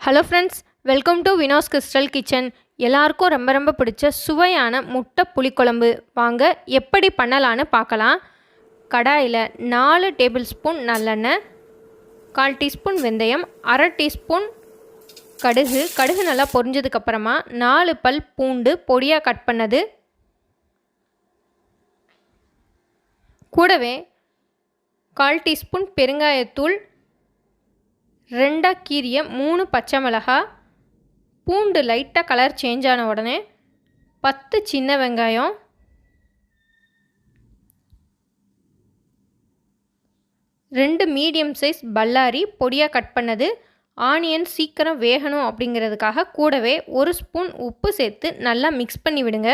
Hello friends, welcome to Vino's crystal kitchen. எல்லாருக்கும் ரொம்ப ரொம்ப பிடிச்ச சுவையான முட்டை புளிக்குழம்பு வாங்க எப்படி பண்ணலான்னு பார்க்கலாம். கடாயில் 4 டேபிள் ஸ்பூன் நல்லெண்ணெய், 1/4 டீஸ்பூன் வெந்தயம், 1/2 டீஸ்பூன் கடுகு நல்லா பொரிஞ்சதுக்கப்புறமா 4 பல் பூண்டு பொடியாக கட் பண்ணது, கூடவே 1/4 டீஸ்பூன் பெருங்காயத்தூள், 2 கீரிய 3 பச்சை மிளகாய், பூண்டு லைட்டாக கலர் சேஞ்ச் ஆன உடனே 10 சின்ன வெங்காயம், 2 மீடியம் சைஸ் பல்லாரி பொடியாக கட் பண்ணது. ஆனியன் சீக்கிரம் வேகணும் அப்படிங்கிறதுக்காக கூடவே 1 ஸ்பூன் உப்பு சேர்த்து நல்லா மிக்ஸ் பண்ணி விடுங்க.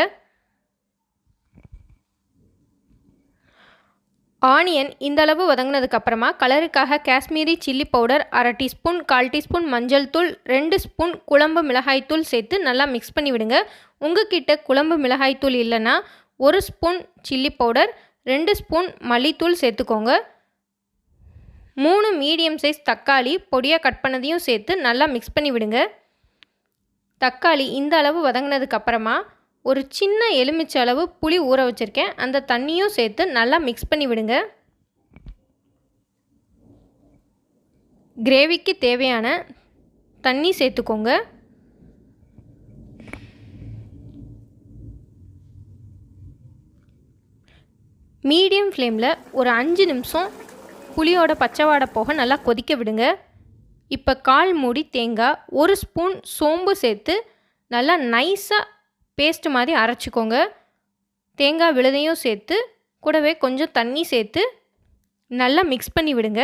ஆனியன் இந்தளவு வதங்கினதுக்கப்புறமா கலருக்காக Kashmiri chilli powder 1/2 teaspoon, 1/4 teaspoon மஞ்சள் தூள், 2 ஸ்பூன் குழம்பு மிளகாய்த்தூள் சேர்த்து நல்லா மிக்ஸ் பண்ணி விடுங்க. உங்ககிட்ட குழம்பு மிளகாய்த்தூள் இல்லைன்னா 1 ஸ்பூன் சில்லி பவுடர், 2 ஸ்பூன் மல்லித்தூள் சேர்த்துக்கோங்க. 3 மீடியம் சைஸ் தக்காளி பொடியாக கட் பண்ணதையும் சேர்த்து நல்லா மிக்ஸ் பண்ணி விடுங்க. தக்காளி இந்த அளவு வதங்கினதுக்கப்புறமா ஒரு சின்ன எலுமிச்சை அளவு புளி ஊற வச்சுருக்கேன், அந்த தண்ணியும் சேர்த்து நல்லா மிக்ஸ் பண்ணி விடுங்க. கிரேவிக்கு தேவையான தண்ணி சேர்த்துக்கோங்க. மீடியம் ஃப்ளேமில் ஒரு 5 நிமிஷம் புளியோட பச்சை வாடை போக நல்லா கொதிக்க விடுங்க. இப்போ 1/4 மூடி தேங்காய், 1 ஸ்பூன் சோம்பு சேர்த்து நல்லா நைஸாக பேஸ்ட் மாதிரி அரைச்சிக்கோங்க. தேங்காய் விழுதையும் சேர்த்து கூடவே கொஞ்சம் தண்ணி சேர்த்து நல்லா மிக்ஸ் பண்ணி விடுங்க.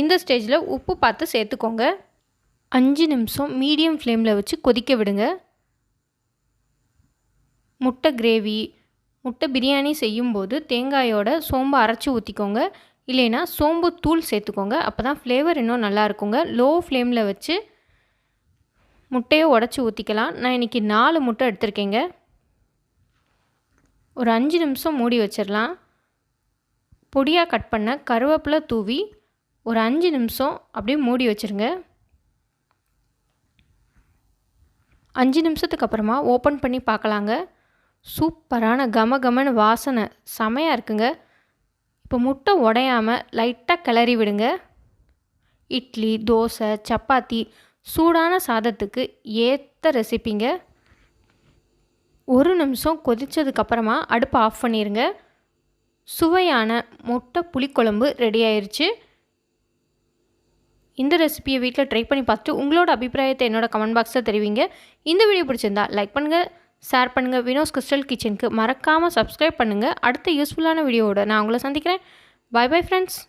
இந்த ஸ்டேஜில் உப்பு பார்த்து சேர்த்துக்கோங்க. 5 நிமிஷம் மீடியம் ஃப்ளேமில் வச்சு கொதிக்க விடுங்க. முட்டை கிரேவி, முட்டை பிரியாணி செய்யும்போது தேங்காயோட சோம்பு அரைச்சி ஊற்றிக்கோங்க, இல்லைன்னா சோம்பு தூள் சேர்த்துக்கோங்க. அப்போ தான் ஃப்ளேவர் இன்னும் நல்லா இருக்குங்க. லோ ஃப்ளேமில் வச்சு முட்டையை உடச்சி ஊற்றிக்கலாம். நான் இன்றைக்கி 4 முட்டை எடுத்திருக்கேங்க. ஒரு 5 நிமிஷம் மூடி வச்சிடலாம். பொடியாக கட் பண்ண கருவேப்பிலை தூவி ஒரு 5 நிமிஷம் அப்படியே மூடி வச்சுருங்க. 5 நிமிஷத்துக்கு அப்புறமா ஓப்பன் பண்ணி பார்க்கலாங்க. சூப்பரான கமகமன்னு வாசனை செமையாக இருக்குங்க. இப்போ முட்டை உடையாமல் லைட்டாக கிளறி விடுங்க. இட்லி, தோசை, சப்பாத்தி, சூடான சாதத்துக்கு ஏற்ற ரெசிப்பிங்க. 1 நிமிஷம் கொதித்ததுக்கப்புறமா அடுப்பை ஆஃப் பண்ணிடுங்க. சுவையான முட்டை புளிக்குழம்பு ரெடி ஆயிடுச்சு. இந்த ரெசிபியை வீட்டில் ட்ரை பண்ணி பார்த்துட்டு உங்களோட அபிப்பிராயத்தை என்னோட கமெண்ட் பாக்ஸில் தெரிவிங்க. இந்த வீடியோ பிடிச்சிருந்தா லைக் பண்ணுங்கள், ஷேர் பண்ணுங்கள். வினோஸ் கிறிஸ்டல் கிச்சனுக்கு மறக்காமல் சப்ஸ்கிரைப் பண்ணுங்கள். அடுத்த யூஸ்ஃபுல்லான வீடியோவோட நான் உங்களை சந்திக்கிறேன். Bye bye friends.